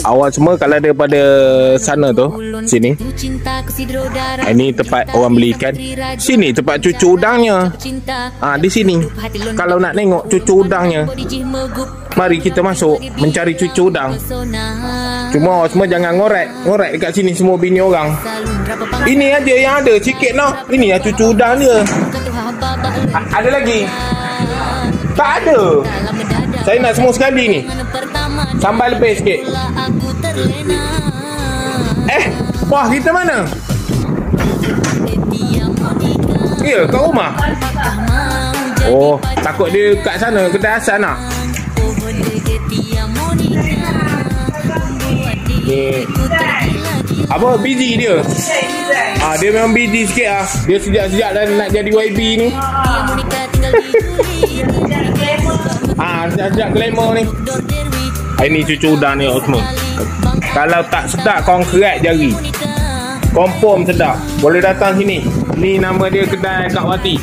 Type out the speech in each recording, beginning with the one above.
Awak semua kalau daripada sana tu, sini. Ini tempat orang beli ikan. Sini tempat cucu udangnya. Di sini. Kalau nak tengok cucu udangnya, mari kita masuk mencari cucu udang. Cuma awak semua jangan ngorek dekat sini semua bini orang. Ini aja yang ada sikit noh. Ini ya cucu udang dia. Ada lagi? Tak ada. Saya nak semua sekali ni. Sambal lebih sikit. Wah, kita mana? Ya, kat rumah. Oh, takut dia kat sana, kedai Hasan lah. Ni apa, busy dia? Dia memang busy sikit lah. Dia sejak-sejak dah nak jadi YB ni. Sejak glamour ni. Ini cucu udang ni semua. Kalau tak sedap korang kerat jari. Confirm sedap. Boleh datang sini. Ni nama dia kedai Kak Wati.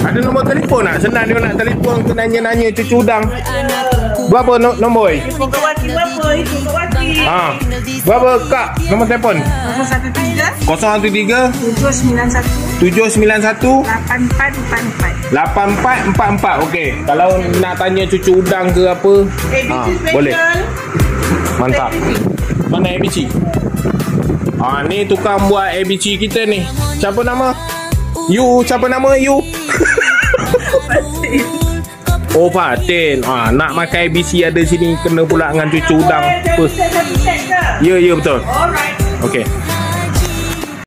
Ada nombor telefon tak? Senang dia nak telefon ke nanya-nanya cucu udang. Berapa nombor? Kak Wati berapa? Itu Kak Wati. Berapa Kak nombor telefon? 013 791 8444. 8444. Okey. Kalau nak tanya cucu udang ke apa, boleh. Mantap. Mana ABC? Ni tukang buat ABC kita ni. Siapa nama? Siapa nama you? Oh, Fatin. Nak makan ABC ada sini, kena pula dengan cucu udang. Ya, betul. Okey.